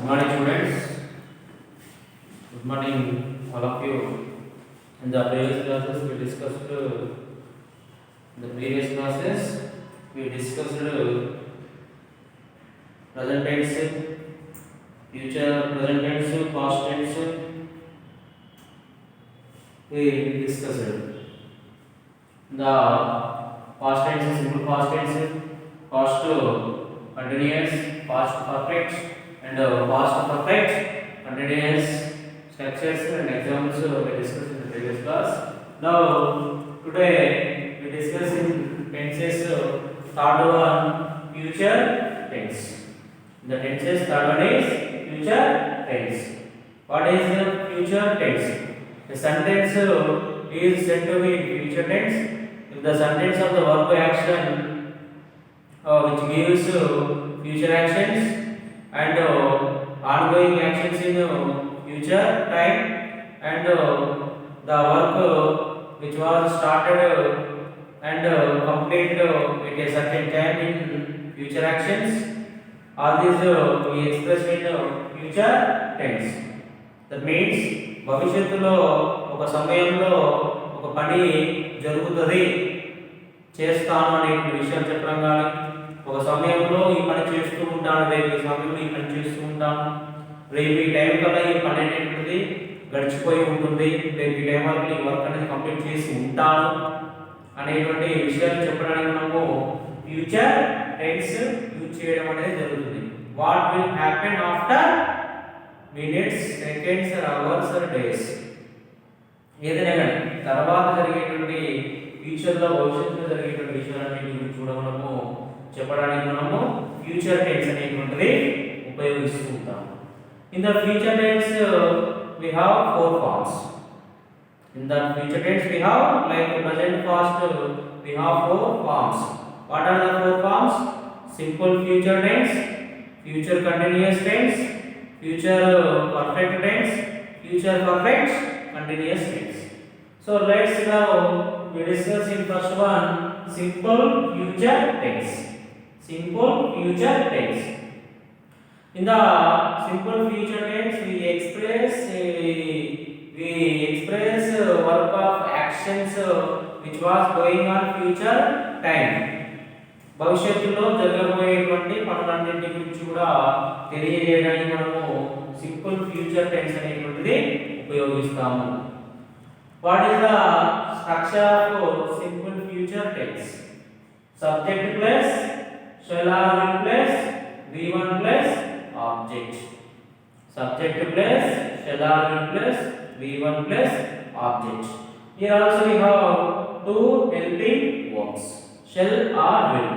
morning, students. Good morning, all of you. In the previous classes, we discussed present tense, future present tense, past tense. We discussed the past tense, simple past tense, past continuous, past perfect, and past perfect continuous structures and examples we discussed in the previous class. Now today we discuss in tenses. Third one, future tense. The tenses, third one is future tense. What is the future tense? A sentence is said to be in future tense if the sentence of the verb action which gives future actions and ongoing actions in future time, and the work which was started and completed at a certain time in future actions. All these we express in future tense. That means భవిష్యత్తులో ఒక సమయంలో ఒక పని జరుగుతుంది, చేస్తాను అనే విషయం చెప్పడం కానీ, ఒక సమయంలో ఈ పని చేస్తూ ఉంటాను, రేపు ఈ సమయంలో ఈ పని చేస్తూ ఉంటాను, రేపు ఈ టైం కల్లా ఈ పని అనేటువంటిది గడిచిపోయి ఉంటుంది, రేపు ఈ టైం వరకు ఈ వర్క్ అనేది కంప్లీట్ చేసి ఉంటాను అనేటువంటి విషయాలు చెప్పడానికి మనము ఫ్యూచర్ టెన్స్ యూజ్ చేయడం అనేది జరుగుతుంది. What will happen after minutes, seconds, hours, days, ఏదైనా కానీ తర్వాత జరిగేటువంటి ఫ్యూచర్లో భవిష్యత్తులో జరిగేటువంటి విషయాలన్నింటి గురించి కూడా మనము చెప్పడానికి మనము ఫ్యూచర్ టెన్స్ అనేటువంటిది ఉపయోగిస్తూ ఉంటాము. In the future tense we have four forms. In the future tense we have, like present, past, we have four forms. What are the four forms? Simple future tense, future continuous tense, future perfect tense, future perfect continuous tense. So let's now we discuss in first one, simple future tense. Simple future tense. In the simple future tense we express verb of actions which was going on future time. భవిష్యత్తులో జరగబోయేటువంటి పనులన్నింటి గురించి కూడా తెలియజేయడానికి మనము simple future tense అనేటువంటిది ఉపయోగిస్తాము. What is the structure of simple future tense? Subject plus shall or will plus V1 plus object. Subject plus shall or will plus V1 plus object. Here also we have two helping verbs, shall or will.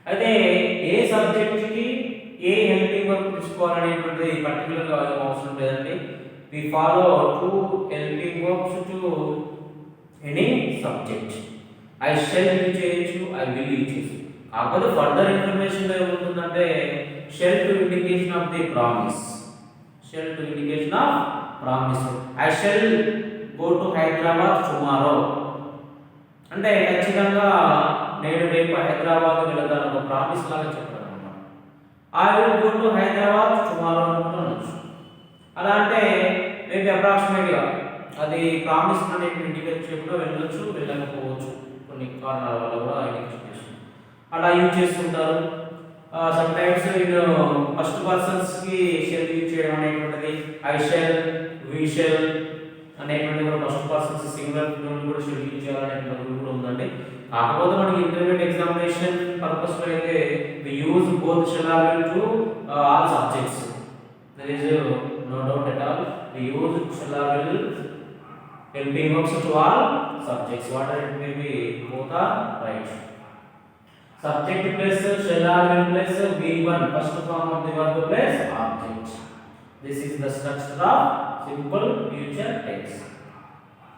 అయితే ఏ subject కి ఏ helping verb తీసుకోవాలనేటువంటిది particular గా అవసరం లేదండి. we follow two helping verbs to any subject. I shall use చేయొచ్చు, I will use చేయొచ్చు. కాకపోతే further information ఏముంటుందంటే shall to indication of the promise, shall to indication of promise. I shall go to Hyderabad tomorrow అంటే ఖచ్చితంగా నేను రేపు హైదరాబాద్ వెళ్తాను, ఒక ప్రామిస్ లాగా చెప్పడం అన్నమాట. I will go to Hyderabad tomorrow అనుకోవచ్చు. అలా అంటే మేబీ అప్రాక్సిమేట్గా అది ప్రామిస్ అనేది ఇండికేట్ చేయకుండా వెళ్ళొచ్చు, వెళ్ళకపోవచ్చు, కొన్ని కారణాల వల్ల కూడా ఇండికేషన్ అలా యూజ్ చేస్తుంటారు. Some times in first persons కి షెల్ యూజ్ చేయడం అనేటువంటిది ఐ షెల్, వి షెల్ అనేటువంటి కూడా ఫస్ట్ పర్సన్స్ సింగులర్ కూడా షెల్ యూజ్ చేయాలనేటువంటి కూడా ఉందండి. కాకపోతే మనకి ఇంటర్మీడియట్ ఎగ్జామినేషన్ పర్పస్ లో అయితే we use both shall or will to all subjects. There is no doubt at all. We use shall or will helping verbs to all subjects, whatever it may be, both are right. Subject plus shall or will plus V1, first form of the verb plus object. This is the structure of simple future tense.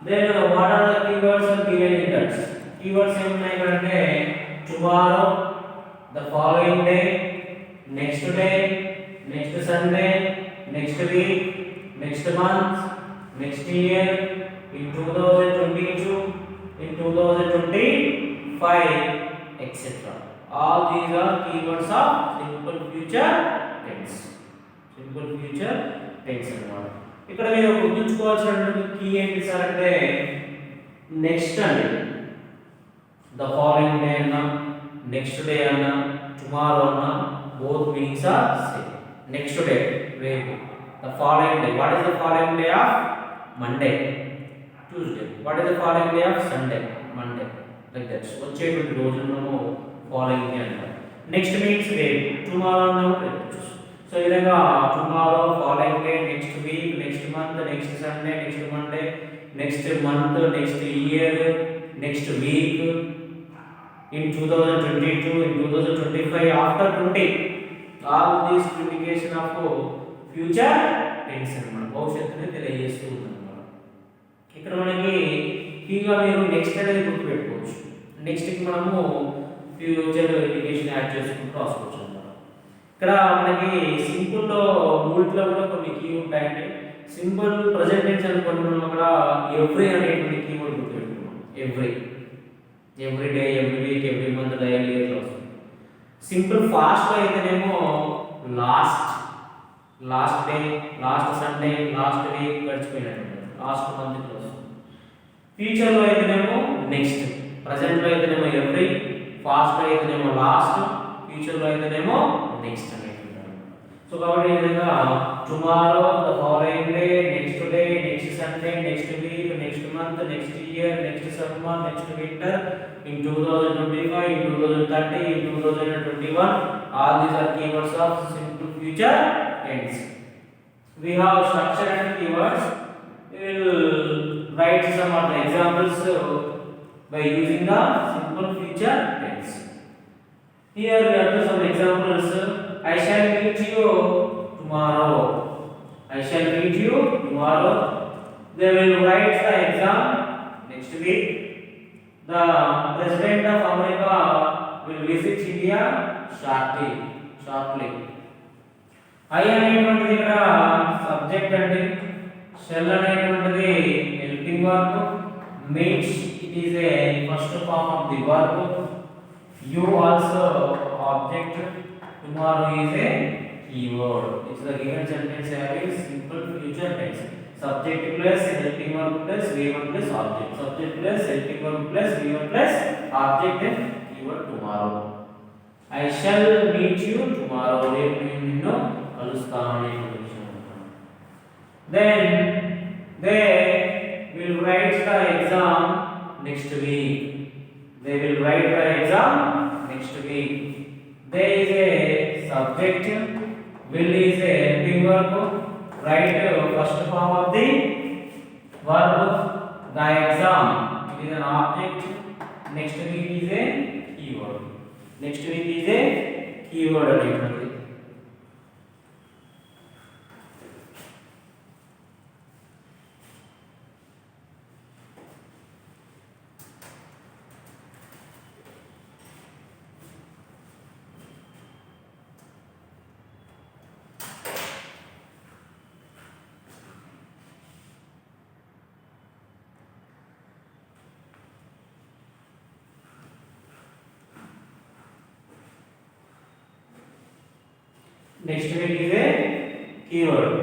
Then what are the keywords given in that? Keywords ఏమున్నాయంటే tomorrow, the following day, next Sunday, next week, next month, next year, in 2022, in 2025, etc. All these are keywords of simple future tense. Simple future tense అన్నమాట. ఇక్కడ మీరు గుర్తుంచుకోవాల్సినటువంటి key ఏంటి sir అంటే next అండి. The following day అన్న, next day అన్న, tomorrow అన్న, both meanings are same. Next day రేపు. The following day, what is the following day of Monday? Tuesday. What is the following day of Sunday? Monday. Like that. వచ్చేటువంటి రోజులను following day అంటారు. Next means రేపు. Tomorrow అన్న రేపు. So ఈ విధంగా tomorrow, following day, next week, next month, next Sunday, next Monday, next month, next year, next week, in 2022, in 2025, after 20, all these indication of future tense అన్నమాట. భవిష్యత్తుని తెలియజేస్తూ ఉందన్నమాట. ఇక్కడ మనకి కీగా మీరు నెక్స్ట్ అనేది గుర్తుపెట్టుకోవచ్చు. నెక్స్ట్ కి మనము ఫ్యూచర్ ఇండికేషన్ యాడ్ చేసుకుంటూ రాసుకోవచ్చు అన్నమాట. ఇక్కడ మనకి సింపుల్ లో మూడిట్లో కూడా కొన్ని కీ ఉంటాయండి. సింపుల్ ప్రెజెంట్ టెన్స్ అనుకోండి, మనం అక్కడ ఎవ్రీ అనేటువంటి కీవర్డ్ గుర్తుపెట్టుకున్నాం. Every day, every week, every month, daily year వస్తుంది. సింపుల్ ఫాస్ట్ అయితేనేమో last day, last Sunday, last week గడిచిపోయినట్టు, లాస్ట్ మంత్ వస్తుంది. ఫ్యూచర్ లో అయితేనేమో నెక్స్ట్, ప్రెజెంట్ లో అయితేనేమో ఎవ్రీ, ఫాస్ట్ లో అయితేనేమో లాస్ట్, ఫ్యూచర్ లో అయితేనేమో నెక్స్ట్ అనేది. సో కాబట్టి ఈ విధంగా tomorrow, the following day, next day, next Sunday, next week, next month, next year, next summer, next winter, in 2025, in 2030, in 2021, all these are keywords of simple future tense. We have structure and keywords. We will write some of the examples by using the simple future tense. Here we have some examples. I shall meet you tomorrow. I shall meet you tomorrow. They will write the exam next week. The President of America will visit India shortly. I అనేటువంటిది ఇక్కడ subject అండి. Shall అనేటువంటిది helping verb. Meets, it is a first form of the verb. You also object. Tomorrow is a keyword. It's the given sentence having simple future tense. Subject plus helping verb plus V1 plus object. Subject plus helping verb plus V1 plus object and keyword tomorrow. I shall meet you tomorrow. రేపు నేను నిన్ను కలుస్తాను అనే విషయం. Then they will write the exam next week. They will write the exam next week. There is a subject. Will is a helping verb. Write first form of the verb. The exam, it is an object. Next week is a keyword. Next week is a keyword అనేటువంటి. Next week is a keyword.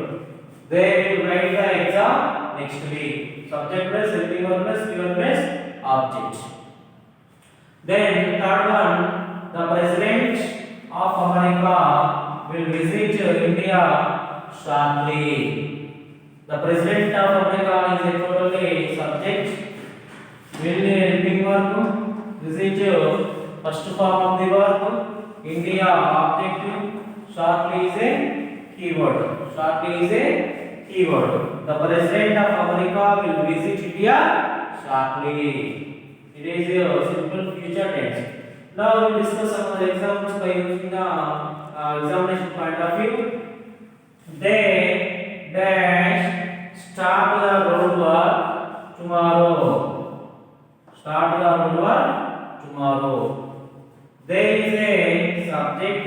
They will write the exam next week. Subject plus helping verb plus keyword plus object. Then third one, the President of America will visit India shortly. The President of America is a totally subject. Will helping verb, visit first form of the verb, India object. Shortly is a keyword. Shortly is a keyword. The President of America will visit India shortly. It is a simple future tense. Now we will discuss some of the examples by using the examination point of view. They dash start the road work tomorrow. Start the road work tomorrow. There is a subject.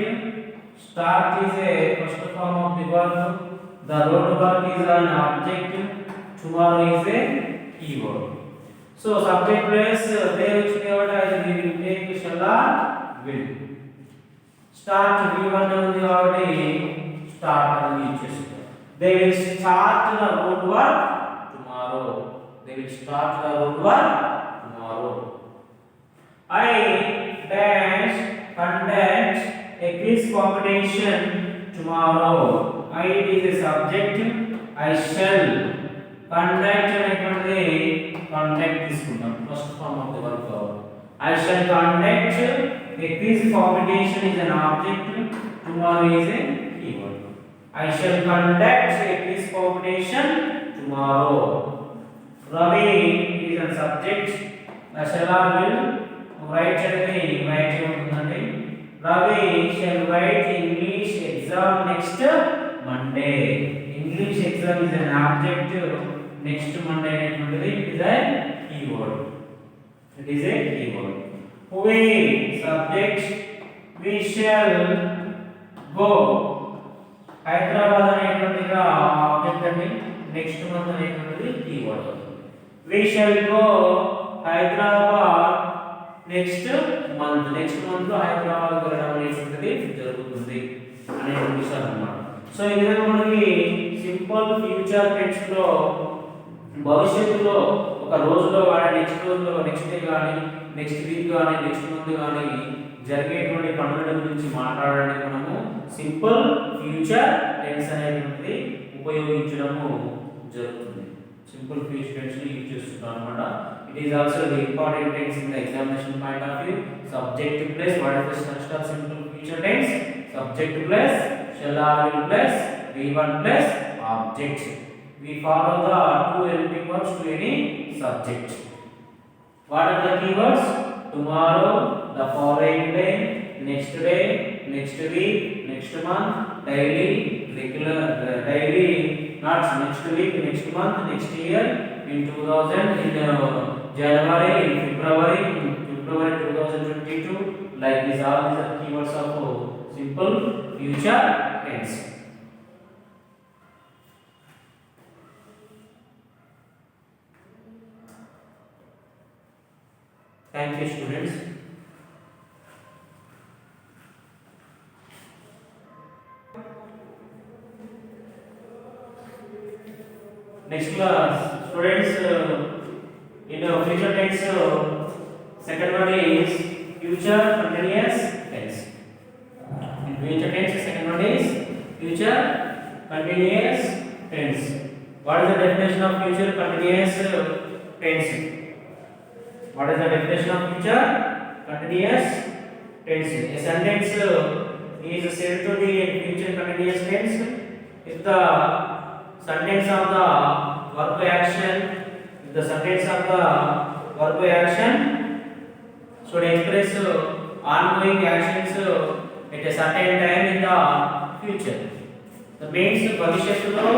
Start is a first form of the verb. The road work is an object. Tomorrow is a keyword. So subject plus there which keyword as we will take shall or will. Start V1 ఉంది కాబట్టి start అని use చేస్తున్నాం. They will start the road work tomorrow. They will start the road work tomorrow. I dash conduct a quiz competition tomorrow. I is a subject. I shall conduct అనేటువంటిది conduct తీసుకుంటాం. First form of the work కావాలి. I shall conduct a quiz competition is an object. Tomorrow is a keyword. I shall conduct a quiz competition tomorrow. Ravi is a subject. Shall will write అనేది write ఉంటుందండి. Ravi shall write English exam next Monday. English exam is an object. Next Monday అనేటువంటిది is a keyword. It is a keyword. We subject. We shall go. Hyderabad అనేటువంటిది object అండి. Next month అనేటువంటిది keyword. We shall go Hyderabad next month. Next month లో హైదరాబాద్ వెళ్ళడం అనేటువంటిది జరుగుతుంది అనే విషయం అన్నమాట. సో ఈ విధంగా మనకి సింపుల్ ఫ్యూచర్ టెన్స్ లో భవిష్యత్తులో ఒక రోజులో కానీ నెక్స్ట్ రోజులో నెక్స్ట్ డే కానీ నెక్స్ట్ వీక్ కానీ నెక్స్ట్ మంత్ కానీ జరిగేటువంటి పనుల గురించి మాట్లాడడానికి మనము సింపుల్ ఫ్యూచర్ టెన్స్ అనేటువంటిది ఉపయోగించడము జరుగుతుంది. సింపుల్ ఫ్యూచర్ టెన్స్ ని యూజ్ చేస్తున్నాం అన్నమాట. It is also the important tense in the examination point of view. Subject plus what is the structure of simple future tense? Subject plus shall or will plus v1 plus object. We follow the two helping verbs to any subject. What are the keywords? Tomorrow, the following day, next week, next month, daily, regular, daily, not next week, next month, next year, in 2000, in January, in February 2022, like this. All these are keywords of simple future tense. Thank you, students. Next class, students, in future tense, second one is future continuous tense. In future tense, second one is future continuous tense. What is the definition of future continuous tense? What is the definition of future continuous tense? A sentence is said to be in future continuous tense if the sentence of the verb action, should express ongoing actions at a certain time in the future. The means భవిష్యత్తులో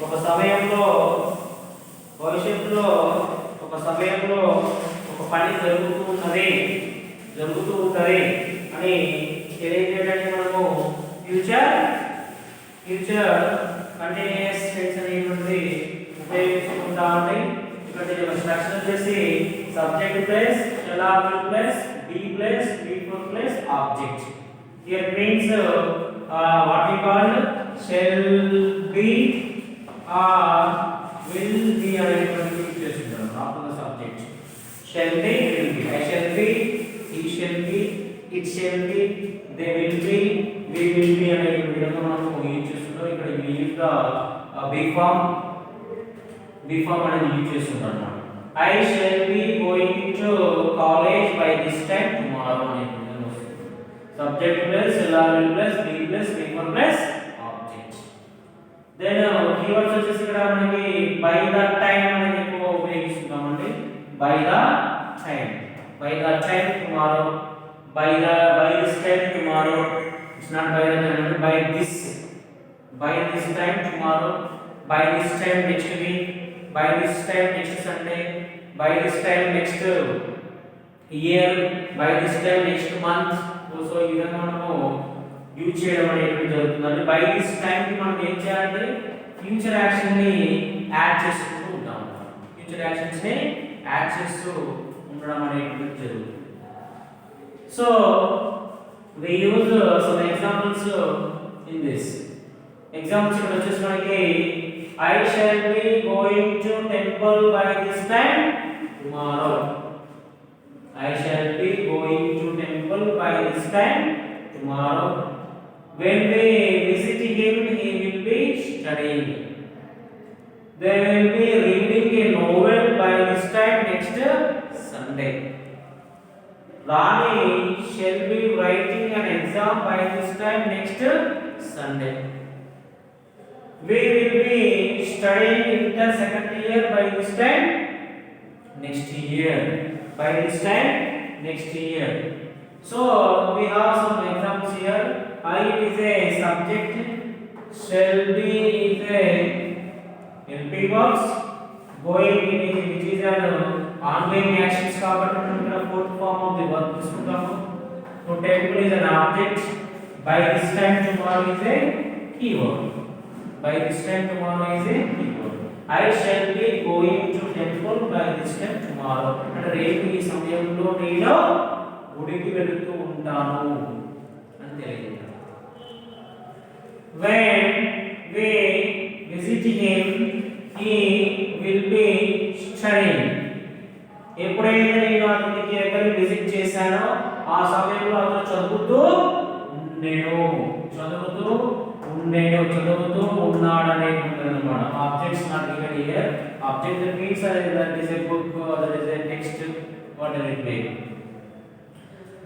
ఒక సమయంలో ఒక పని జరుగుతూ ఉంటది అని తెలియజేయడానికి మనము ఫ్యూచర్ కంటిన్యూస్ టెన్స్ అనేటువంటిది ఉపయోగించుకుంటామండి. ఇక్కడ స్ట్రక్చర్ వచ్చేసి subject plus shall or will plus be plus before plus object. Here means what we call shall be or will be అనేటువంటి యూజ్ చేస్తున్నాం after the subject. Shall be, will be. I shall be, he shall be, it shall be, they will be, we will be అనే విధంగా మనం use చేస్తున్నాం. ఇక్కడ we use the be form అనేది use చేస్తున్నాం అన్నమాట. I shall be going to college by this time tomorrow అనే విధంగా వస్తుంది. Subject plus shall or will plus be plus before plus object. Then keywords వచ్చేసి ఇక్కడ మనకి by the time అనేది ఎక్కువ ఉపయోగిస్తున్నామండి. By the time tomorrow, by this time tomorrow. It's not by the time, by this time tomorrow, by this time next week, by this time next Sunday, by this time next year, by this time next month. So ఈ విధంగా మనము use చేయడం అనేది జరుగుతుంది. By this time కి మనం ఏం చేయాలంటే ఫ్యూచర్ యాక్షన్ ని యాడ్ చేసుకుంటూ ఉంటాం. ఫ్యూచర్ యాక్షన్స్ ని యాడ్ చేస్తూ ఉండడం అనేది జరుగుతుంది. So we use some examples in this. Examples ఇక్కడ వచ్చేసి మనకి I shall be going to temple by this time tomorrow. I shall be going to temple by this time tomorrow. When we visit him, he will be studying. They will be reading a novel by this time next Sunday. Rani shall be writing an exam by this time next Sunday. We will be studying in the second year by this time next year. By this time next year. So we have some examples here. I is a subject, shall be is a LP verbs, going in which is an ongoing actions కాబట్టి మనం ఇక్కడ fourth form of the verb తీసుకుంటాము. So temple is an object. By this time tomorrow is a keyword. By this time tomorrow is a keyword. I shall be going to temple by this time tomorrow. అంటే రేపు ఈ సమయంలో నేను గుడికి వెళుతూ ఉంటాను అని తెలియజేస్తాను. When we visit him, he will be studying. ఎప్పుడైతే నేను అతనికి ఎక్కడ విజిట్ చేశానో ఆ సమయంలో అతను చదువుతూ ఉన్నాడు అనేటువంటి అన్నమాట. Objects not given here. Object that means that is a book or that is a text, whatever it may be.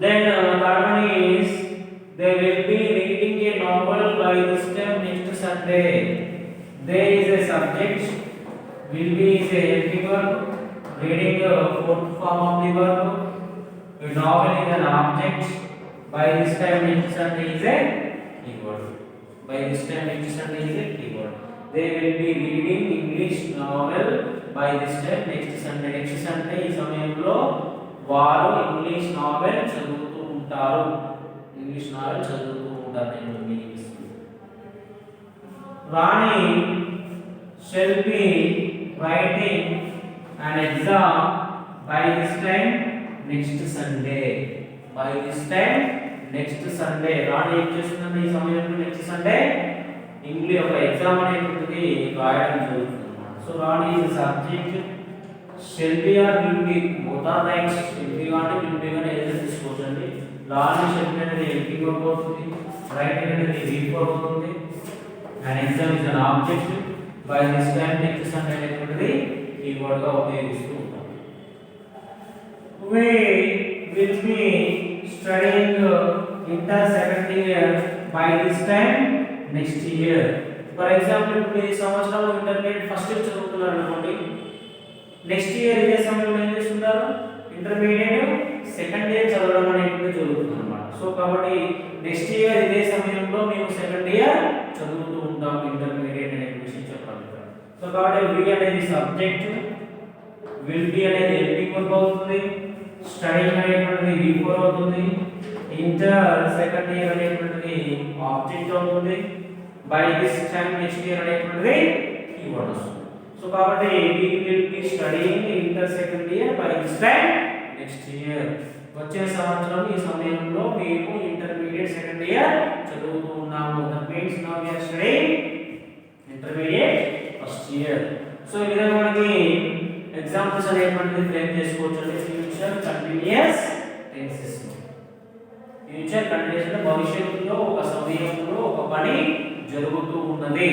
Then third one is they will be reading a novel by this time next Sunday. There is a subject, will be is a helping verb, reading the fourth form of the verb, a novel is an object, by this time next Sunday is a keyword. By this time next Sunday is a keyword. They will be reading English novel by this time next Sunday. Next Sunday ఈ సమయంలో వారు English novel చదువుతూ ఉంటారు. English novel చదువుతూ ఉంటారు. నేను మీకు ఇస్తున్నాను. రాణి shall be writing an exam by this time next Sunday. By this time next Sunday. రాణి ఏం చేస్తుందంటే ఈ సమయంలో నెక్స్ట్ సండే ఇంగ్లీష్ ఒక ఎగ్జామ్ అనేటువంటిది రాయడం జరుగుతుంది అన్నమాట. So Rani is subject, shall be or will be both are right. shall be అంటే will be గాని ఏదైనా తీసుకోవచ్చండి. రాణి shall be అనేది helping verb అవుతుంది, writing అనేది verb అవుతుంది, and exam is an object. By this time next Sunday అనేటువంటిది keyword గా ఉపయోగిస్తూ ఉంటాం. We will be studying inter second year by this time next year. For example, ఇప్పుడు ఈ సంవత్సరంలో ఇంటర్మీడియట్ ఫస్ట్ ఇయర్ చదువుతున్నారు అనుకోండి. నెక్స్ట్ ఇయర్ ఇదే సమయంలో ఏం చేస్తుంటారు? ఇంటర్మీడియట్ సెకండ్ ఇయర్ చదవడం అనేది జరుగుతుంది అన్నమాట. సో కాబట్టి నెక్స్ట్ ఇయర్ ఇదే సమయంలో మేము సెకండ్ ఇయర్ చదువుతూ ఉంటాం ఇంటర్మీడియట్ అనే విషయం చెప్పాలి. సో కాబట్టి వి అనేది సబ్జెక్ట్, విల్ బి అనేది హెల్పింగ్ వర్బ్ అవుతుంది, స్టడీయింగ్ అనేటువంటిది V4 అవుతుంది, ఇంటర్ సెకండ్ ఇయర్ అనేటువంటిది ఆబ్జెక్ట్ అవుతుంది, by this time next year అనేటువంటిది కీవర్డ్ వస్తుంది. సో కాబట్టి we will be studying inter second year by this time next year. వచ్చే సంవత్సరం ఈ సమయంలో మేము ఇంటర్మీడియట్ సెకండ్ ఇయర్ చదువుతూ ఉన్నాము. That means now we are studying intermediate first year. So ఈ విధంగా మనకి ఎగ్జాంపుల్స్ అనేటువంటిది ఫ్రేమ్ చేసుకోవచ్చు. అంటే future continuous tenses. Future continuous అంటే భవిష్యత్తులో ఒక సమయంలో ఒక పని జరుగుతూ ఉన్నది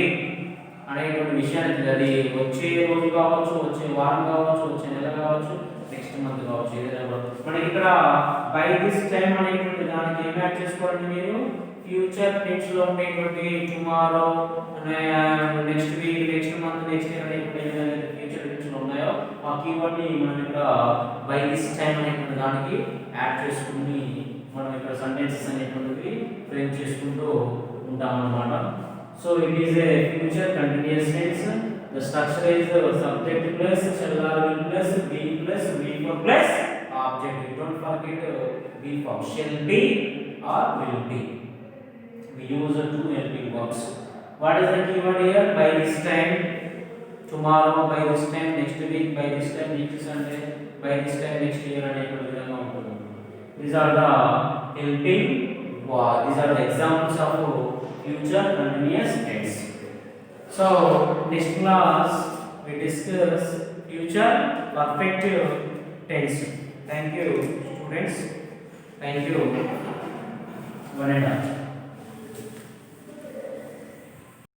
అనేటువంటి విషయాన్ని, అది వచ్చే రోజు కావచ్చు, వచ్చే వారం కావచ్చు, వచ్చే నెల కావచ్చు, నెక్స్ట్ మంత్ కావచ్చు, ఏదైనా మనకి ఇక్కడ బై దిస్ టైం అనేటువంటి దానికి ఏం యాడ్ చేసుకోవాలంటే మీరు ఫ్యూచర్ టెన్స్ లో ఉండేటువంటి tomorrow, next week, next month, next year అనేటువంటి ఫ్యూచర్ టెన్స్ లో ఉన్నాయో ఆ కీవర్డ్ ని మనం ఇక్కడ బై దిస్ టైం అనేటువంటి దానికి యాడ్ చేసుకుని మనం ఇక్కడ సెంటెన్సెస్ అనేటువంటివి ఫ్రేమ్ చేసుకుంటూ ఉంటాం అన్నమాట. So it is a future continuous tense. The structure is subject plus shall or will plus be plus V4 plus object. You don't forget V form. Shall be or will be. We use two helping verbs. What is the keyword here? By this time, tomorrow, by this time, next week, by this time, next Sunday, by this time, next year, and these are the helping These are the examples of future continuous tense. So next class we discuss future perfect tense. Thank you, students. Thank you. One and all.